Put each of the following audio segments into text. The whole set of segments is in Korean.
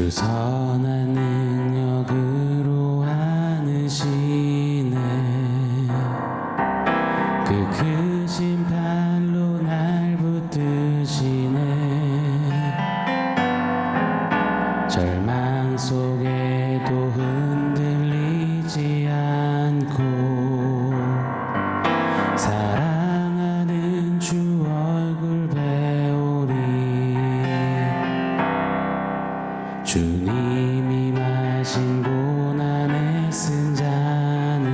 주 선한 능력으로 안으시네. 그 크신 팔로 날 붙드시네. 절망 속에도 흔들리지 않고 사랑하는 주 얼굴 배우리. 주님이 마신 고난에 쓴 잔을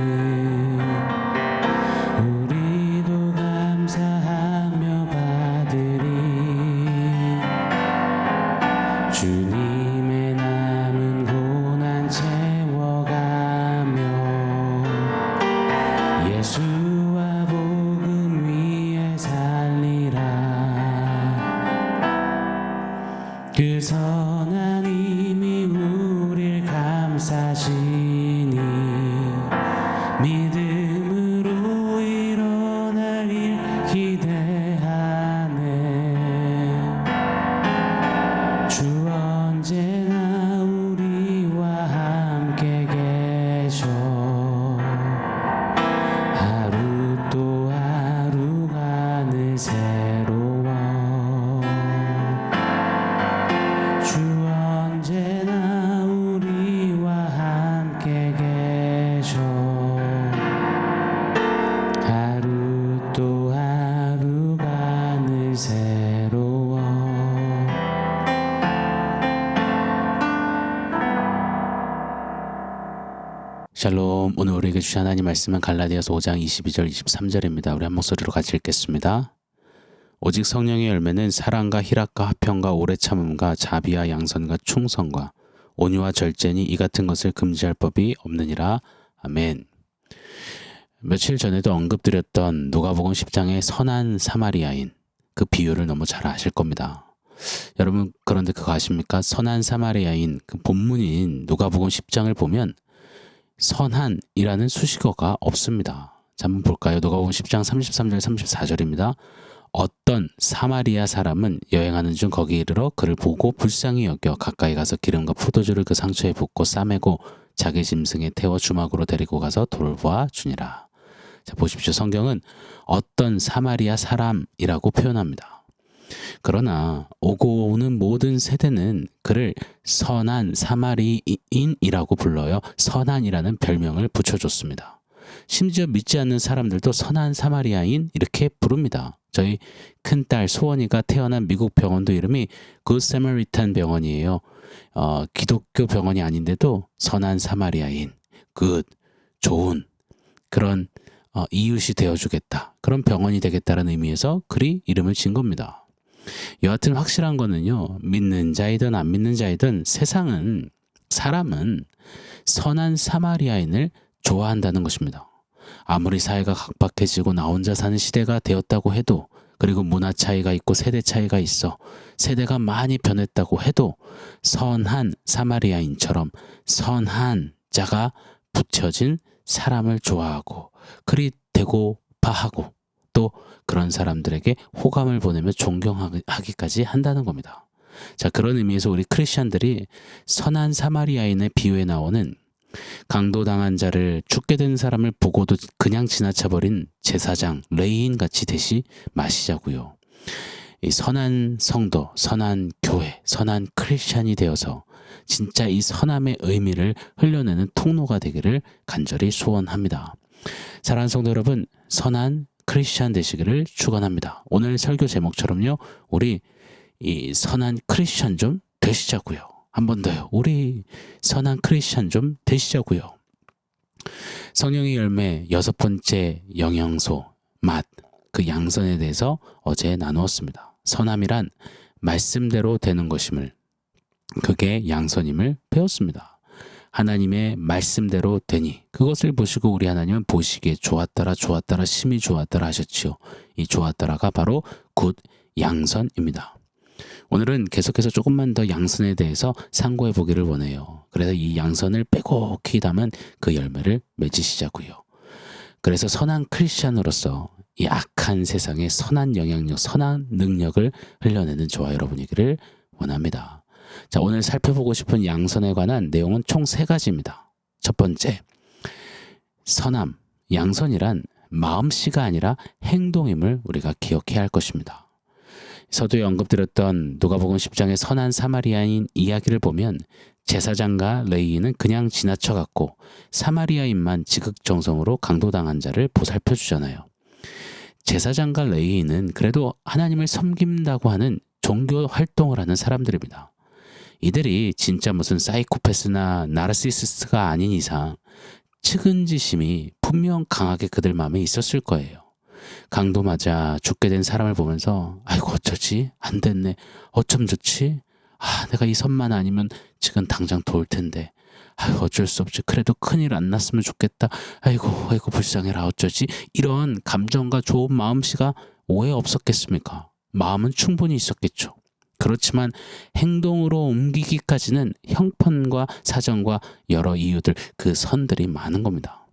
우리도 감사하며 받으리. 주님의 남은 고난 채워가며 예수와 복음 위에 살리라. 그 선한 힘이 우릴 감싸시니 믿음으로 일어날 일 기대하네. 주 언제나 우리와 함께 계셔. 하루 또 하루가 늘 새로워. 주 언제나 우리와 함께 계셔. 하루 또 하루가 늘 새로워. 샬롬. 오늘 우리에게 주신 하나님 말씀은 갈라디아서 5장 22절 23절입니다. 우리 한 목소리로 같이 읽겠습니다. 오직 성령의 열매는 사랑과 희락과 화평과 오래 참음과 자비와 양선과 충성과 온유와 절제니 이 같은 것을 금지할 법이 없느니라. 아멘. 며칠 전에도 언급드렸던 누가복음 10장의 선한 사마리아인, 그 비유를 너무 잘 아실 겁니다. 여러분, 그런데 그거 아십니까? 선한 사마리아인, 그 본문인 누가복음 10장을 보면 선한이라는 수식어가 없습니다. 자, 한번 볼까요? 누가복음 10장 33절 34절입니다. 어떤 사마리아 사람은 여행하는 중 거기 이르러 그를 보고 불쌍히 여겨 가까이 가서 기름과 포도주를 그 상처에 붓고 싸매고 자기 짐승에 태워 주막으로 데리고 가서 돌보아 주니라. 자, 보십시오. 성경은 어떤 사마리아 사람이라고 표현합니다. 그러나 오고 오는 모든 세대는 그를 선한 사마리인이라고 불러요. 선한이라는 별명을 붙여줬습니다. 심지어 믿지 않는 사람들도 선한 사마리아인 이렇게 부릅니다. 저희 큰딸 소원이가 태어난 미국 병원도 이름이 Good Samaritan 병원이에요. 기독교 병원이 아닌데도 선한 사마리아인, good, 좋은 그런 이웃이 되어주겠다. 그런 병원이 되겠다는 의미에서 그리 이름을 지은 겁니다. 여하튼 확실한 거는요. 믿는 자이든 안 믿는 자이든 사람은 선한 사마리아인을 좋아한다는 것입니다. 아무리 사회가 각박해지고 나 혼자 사는 시대가 되었다고 해도, 그리고 문화 차이가 있고 세대 차이가 있어 세대가 많이 변했다고 해도 선한 사마리아인처럼 선한 자가 붙여진 사람을 좋아하고 그리 대고파하고 또 그런 사람들에게 호감을 보내며 존경하기까지 한다는 겁니다. 자, 그런 의미에서 우리 크리스천들이 선한 사마리아인의 비유에 나오는 강도당한 자를 죽게 된 사람을 보고도 그냥 지나쳐버린 제사장 레위인 같이 되시 마시자고요. 이 선한 성도, 선한 교회, 선한 크리스찬이 되어서 진짜 이 선함의 의미를 흘려내는 통로가 되기를 간절히 소원합니다. 사랑하는 성도 여러분, 선한 크리스찬 되시기를 축원합니다. 오늘 설교 제목처럼요, 우리 이 선한 크리스찬 좀 되시자고요. 한 번 더요. 우리 선한 크리스찬 좀 되시자고요. 성령의 열매 6번째 영양소, 맛, 그 양선에 대해서 어제 나누었습니다. 선함이란 말씀대로 되는 것임을, 그게 양선임을 배웠습니다. 하나님의 말씀대로 되니 그것을 보시고 우리 하나님은 보시기에 좋았더라 심히 좋았더라 하셨지요. 이 좋았더라가 바로 굿 양선입니다. 오늘은 계속해서 조금만 더 양선에 대해서 상고해 보기를 원해요. 그래서 이 양선을 빼곡히 담은 그 열매를 맺으시자고요. 그래서 선한 크리스찬으로서 이 악한 세상에 선한 영향력, 선한 능력을 흘려내는 저와 여러분이기를 원합니다. 자, 오늘 살펴보고 싶은 양선에 관한 내용은 총 3가지입니다. 첫 번째, 선함, 양선이란 마음씨가 아니라 행동임을 우리가 기억해야 할 것입니다. 서두에 언급드렸던 누가복음 10장의 선한 사마리아인 이야기를 보면 제사장과 레위인은 그냥 지나쳐갔고 사마리아인만 지극정성으로 강도당한 자를 보살펴 주잖아요. 제사장과 레위인은 그래도 하나님을 섬긴다고 하는 종교 활동을 하는 사람들입니다. 이들이 진짜 무슨 사이코패스나 나르시시스트가 아닌 이상 측은지심이 분명 강하게 그들 마음에 있었을 거예요. 강도 맞아 죽게 된 사람을 보면서 아이고 어쩌지? 안 됐네. 어쩜 좋지? 내가 이 선만 아니면 지금 당장 도울 텐데. 아이고 어쩔 수 없지. 그래도 큰일 안 났으면 좋겠다. 아이고 불쌍해라 어쩌지? 이런 감정과 좋은 마음씨가 왜 없었겠습니까? 마음은 충분히 있었겠죠. 그렇지만 행동으로 옮기기까지는 형편과 사정과 여러 이유들, 그 선들이 많은 겁니다.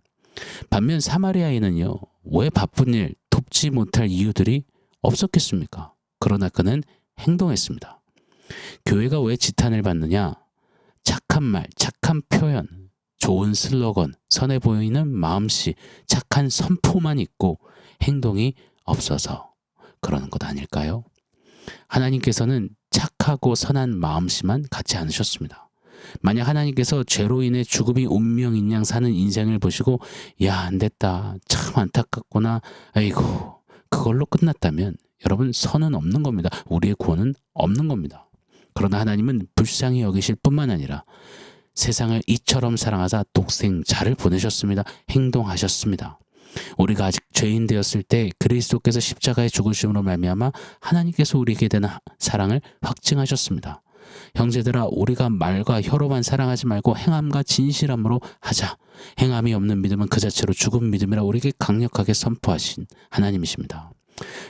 반면 사마리아인은요, 왜 바쁜 일, 돕지 못할 이유들이 없었겠습니까? 그러나 그는 행동했습니다. 교회가 왜 지탄을 받느냐? 착한 말, 착한 표현, 좋은 슬로건, 선해 보이는 마음씨, 착한 선포만 있고 행동이 없어서 그러는 것 아닐까요? 하나님께서는 착하고 선한 마음씨만 갖지 않으셨습니다. 만약 하나님께서 죄로 인해 죽음이 운명인 양 사는 인생을 보시고 야, 안 됐다, 참 안타깝구나, 아이고, 그걸로 끝났다면 여러분 선은 없는 겁니다. 우리의 구원은 없는 겁니다. 그러나 하나님은 불쌍히 여기실 뿐만 아니라 세상을 이처럼 사랑하사 독생자를 보내셨습니다. 행동하셨습니다. 우리가 아직 죄인 되었을 때 그리스도께서 십자가의 죽으심으로 말미암아 하나님께서 우리에게 대한 사랑을 확증하셨습니다. 형제들아, 우리가 말과 혀로만 사랑하지 말고 행함과 진실함으로 하자. 행함이 없는 믿음은 그 자체로 죽은 믿음이라 우리에게 강력하게 선포하신 하나님이십니다.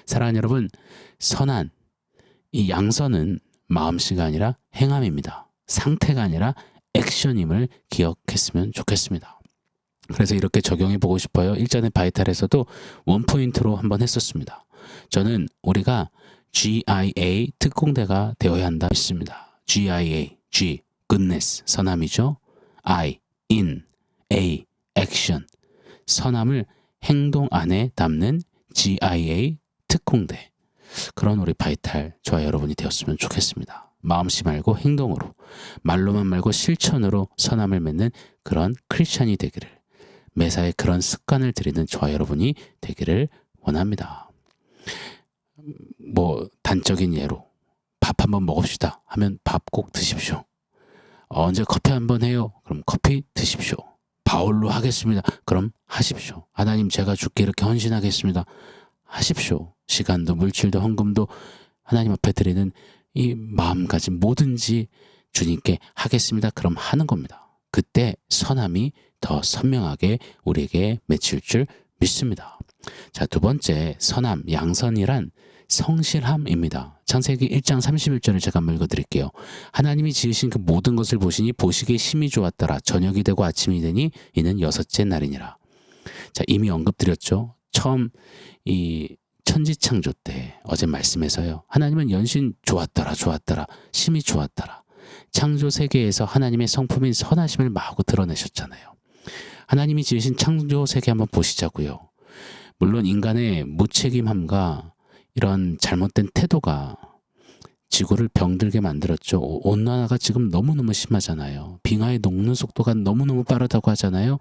사랑하는 여러분, 선한 이 양선은 마음씨가 아니라 행함입니다. 상태가 아니라 액션임을 기억했으면 좋겠습니다. 그래서 이렇게 적용해 보고 싶어요. 일전에 바이탈에서도 원포인트로 한번 했었습니다. 저는 우리가 GIA 특공대가 되어야 한다 믿습니다. GIA, G, goodness, 선함이죠. I, in, A, action, 선함을 행동 안에 담는 GIA 특공대. 그런 우리 바이탈 저와 여러분이 되었으면 좋겠습니다. 마음씨 말고 행동으로, 말로만 말고 실천으로 선함을 맺는 그런 크리스찬이 되기를, 매사에 그런 습관을 들이는 저와 여러분이 되기를 원합니다. 단적인 예로 밥 한번 먹읍시다 하면 밥 꼭 드십시오. 언제 커피 한번 해요? 그럼 커피 드십시오. 바울로 하겠습니다. 그럼 하십시오. 하나님, 제가 주께 이렇게 헌신하겠습니다. 하십시오. 시간도 물질도 헌금도 하나님 앞에 드리는 이 마음가짐 뭐든지 주님께 하겠습니다. 그럼 하는 겁니다. 그때 선함이 더 선명하게 우리에게 맺힐 줄 믿습니다. 자, 두 번째, 선함, 양선이란 성실함입니다. 창세기 1장 31절을 제가 한번 읽어드릴게요. 하나님이 지으신 그 모든 것을 보시니 보시기에 심히 좋았더라. 저녁이 되고 아침이 되니 이는 6째 날이니라. 자, 이미 언급드렸죠. 처음 이 천지창조 때 어제 말씀에서요. 하나님은 연신 좋았더라, 심히 좋았더라. 창조 세계에서 하나님의 성품인 선하심을 마구 드러내셨잖아요. 하나님이 지으신 창조 세계 한번 보시자고요. 물론 인간의 무책임함과 이런 잘못된 태도가 지구를 병들게 만들었죠. 온난화가 지금 너무너무 심하잖아요. 빙하의 녹는 속도가 너무너무 빠르다고 하잖아요.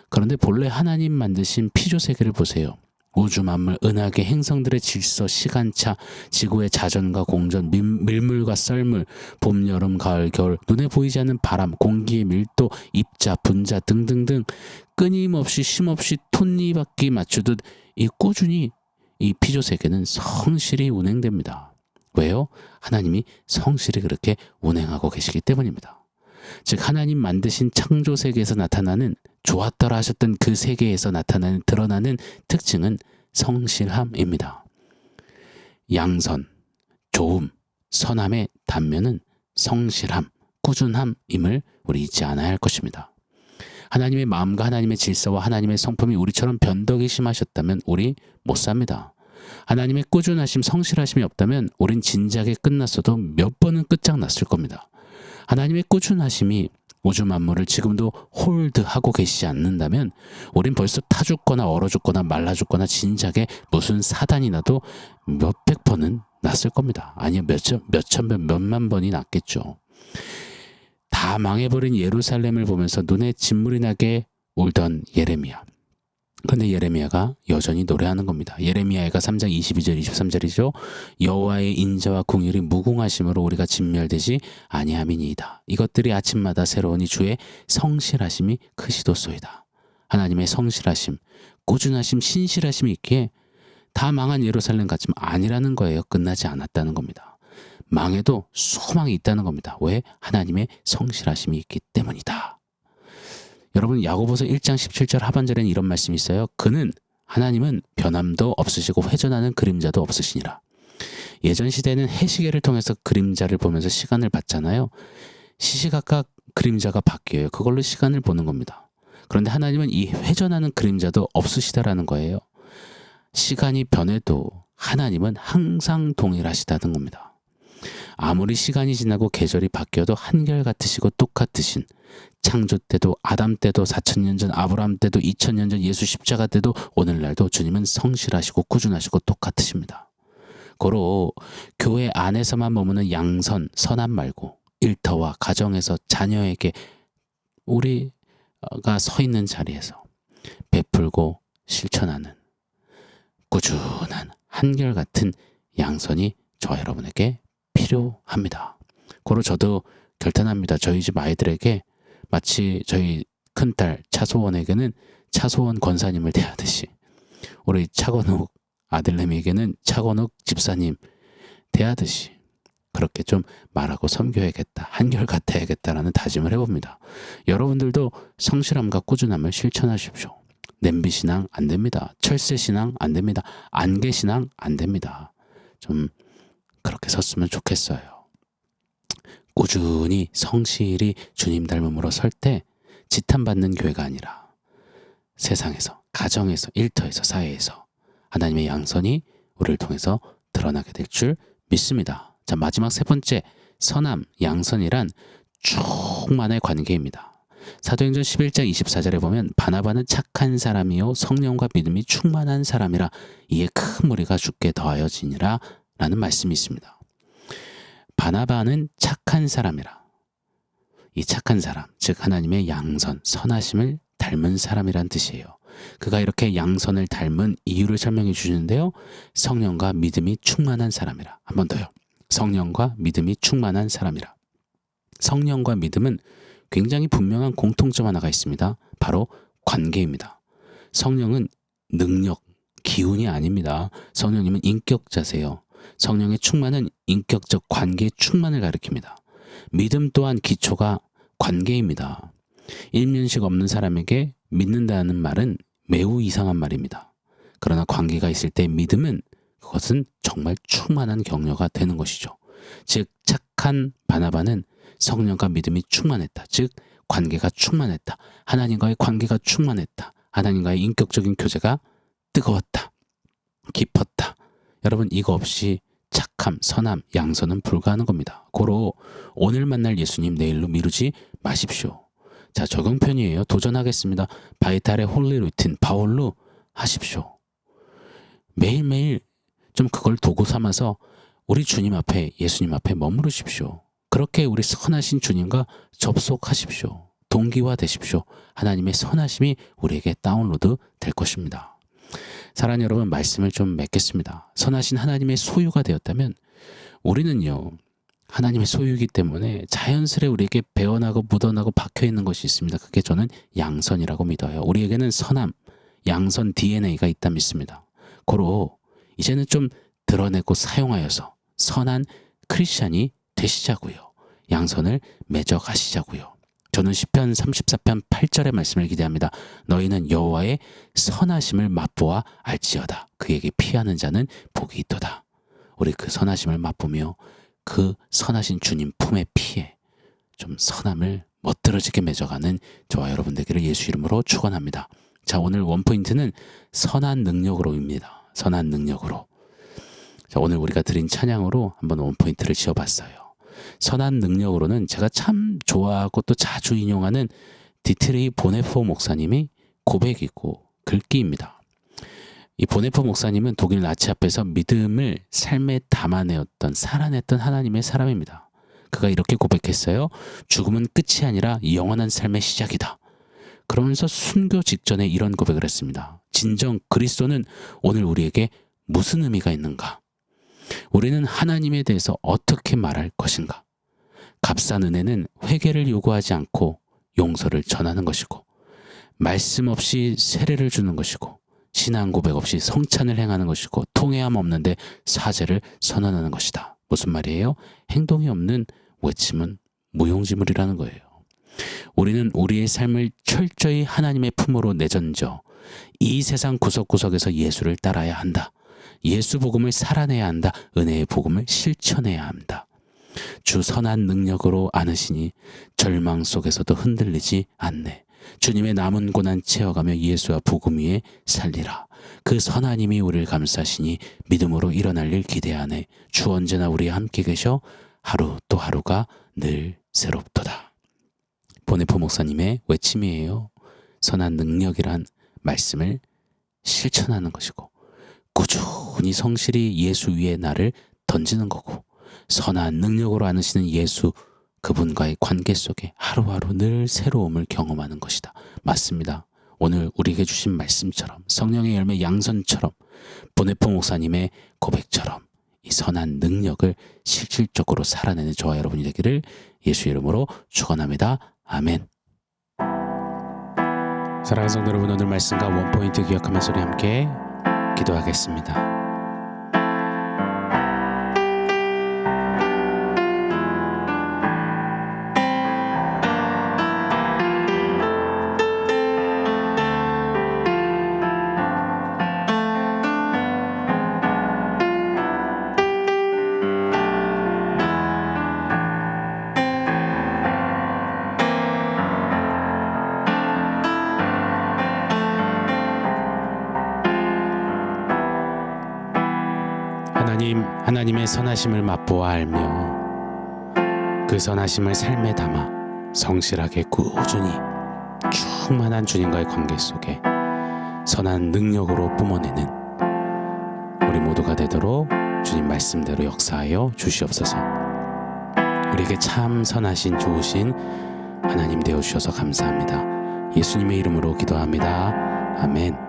그런데 본래 하나님 만드신 피조 세계를 보세요. 우주 만물, 은하계, 행성들의 질서, 시간차, 지구의 자전과 공전, 밀물과 썰물, 봄, 여름, 가을, 겨울, 눈에 보이지 않는 바람, 공기의 밀도, 입자, 분자 등등등 끊임없이 쉼없이 톱니바퀴 맞추듯 이 꾸준히 이 피조 세계는 성실히 운행됩니다. 왜요? 하나님이 성실히 그렇게 운행하고 계시기 때문입니다. 즉 하나님 만드신 창조 세계에서 나타나는 좋았더라 하셨던 그 세계에서 나타나는 드러나는 특징은 성실함입니다. 양선, 좋음, 선함의 단면은 성실함, 꾸준함임을 우리 잊지 않아야 할 것입니다. 하나님의 마음과 하나님의 질서와 하나님의 성품이 우리처럼 변덕이 심하셨다면 우리 못 삽니다. 하나님의 꾸준하심, 성실하심이 없다면 우린 진작에 끝났어도 몇 번은 끝장났을 겁니다. 하나님의 꾸준하심이 우주 만물을 지금도 홀드하고 계시지 않는다면 우린 벌써 타 죽거나 얼어 죽거나 말라 죽거나 진작에 무슨 사단이 나도 몇백 번은 났을 겁니다. 아니요, 몇천 번, 몇만 번이 났겠죠. 다 망해버린 예루살렘을 보면서 눈에 진물이 나게 울던 예레미야. 근데 예레미야가 여전히 노래하는 겁니다. 예레미야가 3장 22절 23절이죠. 여호와의 인자와 궁율이 무궁하심으로 우리가 진멸되지 아니함이니이다. 이것들이 아침마다 새로우니 주의 성실하심이 크시도소이다. 하나님의 성실하심, 꾸준하심, 신실하심이 있기에 다 망한 예루살렘 같지만 아니라는 거예요. 끝나지 않았다는 겁니다. 망해도 소망이 있다는 겁니다. 왜? 하나님의 성실하심이 있기 때문이다. 여러분, 야고보서 1장 17절 하반절에는 이런 말씀이 있어요. 하나님은 변함도 없으시고 회전하는 그림자도 없으시니라. 예전 시대는 해시계를 통해서 그림자를 보면서 시간을 봤잖아요. 시시각각 그림자가 바뀌어요. 그걸로 시간을 보는 겁니다. 그런데 하나님은 이 회전하는 그림자도 없으시다라는 거예요. 시간이 변해도 하나님은 항상 동일하시다는 겁니다. 아무리 시간이 지나고 계절이 바뀌어도 한결같으시고 똑같으신, 창조 때도 아담 때도 4,000년 전 아브라함 때도 2,000년 전 예수 십자가 때도 오늘날도 주님은 성실하시고 꾸준하시고 똑같으십니다. 고로 교회 안에서만 머무는 양선, 선함 말고 일터와 가정에서 자녀에게 우리가 서 있는 자리에서 베풀고 실천하는 꾸준한 한결같은 양선이 저와 여러분에게 필요합니다. 고로 저도 결단합니다. 저희 집 아이들에게 마치 저희 큰딸 차소원에게는 차소원 권사님을 대하듯이 우리 차건욱 아들내미에게는 차건욱 집사님 대하듯이 그렇게 좀 말하고 섬겨야겠다, 한결같아야겠다라는 다짐을 해봅니다. 여러분들도 성실함과 꾸준함을 실천하십시오. 냄비신앙 안 됩니다. 철새신앙 안 됩니다. 안개신앙 안 됩니다. 좀 그렇게 섰으면 좋겠어요. 꾸준히 성실히 주님 닮음으로 설 때 지탄받는 교회가 아니라 세상에서, 가정에서, 일터에서, 사회에서 하나님의 양선이 우리를 통해서 드러나게 될 줄 믿습니다. 자, 마지막 세 번째, 선함, 양선이란 충만의 관계입니다. 사도행전 11장 24절에 보면 바나바는 착한 사람이요 성령과 믿음이 충만한 사람이라 이에 큰 무리가 주께 더하여지니라 라는 말씀이 있습니다. 바나바는 착한 사람이라. 이 착한 사람, 즉 하나님의 양선, 선하심을 닮은 사람이란 뜻이에요. 그가 이렇게 양선을 닮은 이유를 설명해 주시는데요. 성령과 믿음이 충만한 사람이라. 한 번 더요. 성령과 믿음이 충만한 사람이라. 성령과 믿음은 굉장히 분명한 공통점 하나가 있습니다. 바로 관계입니다. 성령은 능력, 기운이 아닙니다. 성령님은 인격자세요. 성령의 충만은 인격적 관계의 충만을 가리킵니다. 믿음 또한 기초가 관계입니다. 일면식 없는 사람에게 믿는다는 말은 매우 이상한 말입니다. 그러나 관계가 있을 때 믿음은 그것은 정말 충만한 격려가 되는 것이죠. 즉 착한 바나바는 성령과 믿음이 충만했다. 즉 관계가 충만했다. 하나님과의 관계가 충만했다. 하나님과의 인격적인 교제가 뜨거웠다. 깊었다. 여러분, 이거 없이 착함, 선함, 양선은 불가하는 겁니다. 고로 오늘 만날 예수님 내일로 미루지 마십시오. 자, 적용편이에요. 도전하겠습니다. 바이탈의 홀리 루틴, 바울로 하십시오. 매일매일 좀 그걸 도구 삼아서 우리 주님 앞에, 예수님 앞에 머무르십시오. 그렇게 우리 선하신 주님과 접속하십시오. 동기화 되십시오. 하나님의 선하심이 우리에게 다운로드 될 것입니다. 사랑하는 여러분, 말씀을 좀 맺겠습니다. 선하신 하나님의 소유가 되었다면 우리는요, 하나님의 소유이기 때문에 자연스레 우리에게 배어나고 묻어나고 박혀있는 것이 있습니다. 그게 저는 양선이라고 믿어요. 우리에게는 선함, 양선 DNA가 있다 믿습니다. 고로 이제는 좀 드러내고 사용하여서 선한 크리스찬이 되시자고요. 양선을 맺어가시자고요. 저는 시편 34편 8절의 말씀을 기대합니다. 너희는 여호와의 선하심을 맛보아 알지어다. 그에게 피하는 자는 복이 있도다. 우리 그 선하심을 맛보며 그 선하신 주님 품에 피해 좀 선함을 멋들어지게 맺어가는 저와 여러분 되기를 예수 이름으로 축원합니다. 자, 오늘 원포인트는 선한 능력으로입니다. 선한 능력으로. 자, 오늘 우리가 드린 찬양으로 한번 원포인트를 지어봤어요. 선한 능력으로는 제가 참 좋아하고 또 자주 인용하는 디트리 보네포 목사님이 고백이고 글귀입니다. 이 보네포 목사님은 독일 나치 앞에서 믿음을 삶에 담아내었던 살아냈던 하나님의 사람입니다. 그가 이렇게 고백했어요. 죽음은 끝이 아니라 영원한 삶의 시작이다. 그러면서 순교 직전에 이런 고백을 했습니다. 진정 그리스도는 오늘 우리에게 무슨 의미가 있는가? 우리는 하나님에 대해서 어떻게 말할 것인가? 값싼 은혜는 회개를 요구하지 않고 용서를 전하는 것이고, 말씀 없이 세례를 주는 것이고, 신앙 고백 없이 성찬을 행하는 것이고, 통회함 없는데 사죄를 선언하는 것이다. 무슨 말이에요? 행동이 없는 외침은 무용지물이라는 거예요. 우리는 우리의 삶을 철저히 하나님의 품으로 내던져 이 세상 구석구석에서 예수를 따라야 한다. 예수 복음을 살아내야 한다. 은혜의 복음을 실천해야 한다. 주 선한 능력으로 안으시니 절망 속에서도 흔들리지 않네. 주님의 남은 고난 채워가며 예수와 복음 위에 살리라. 그 선한 힘이 우리를 감싸시니 믿음으로 일어날 일 기대하네. 주 언제나 우리와 함께 계셔 하루 또 하루가 늘 새롭도다. 보네포 목사님의 외침이에요. 선한 능력이란 말씀을 실천하는 것이고, 꾸준히 성실히 예수 위에 나를 던지는 거고, 선한 능력으로 안으시는 예수 그분과의 관계 속에 하루하루 늘 새로움을 경험하는 것이다. 맞습니다. 오늘 우리에게 주신 말씀처럼, 성령의 열매 양선처럼, 보네포 목사님의 고백처럼 이 선한 능력을 실질적으로 살아내는 저와 여러분이 되기를 예수 이름으로 축원합니다. 아멘. 사랑하는 성도 여러분, 오늘 말씀과 원포인트 기억하면서 우리 함께 기도하겠습니다. 하나님의 선하심을 맛보아 알며 그 선하심을 삶에 담아 성실하게 꾸준히 충만한 주님과의 관계 속에 선한 능력으로 뿜어내는 우리 모두가 되도록 주님 말씀대로 역사하여 주시옵소서. 우리에게 참 선하신 좋으신 하나님 되어 주셔서 감사합니다. 예수님의 이름으로 기도합니다. 아멘.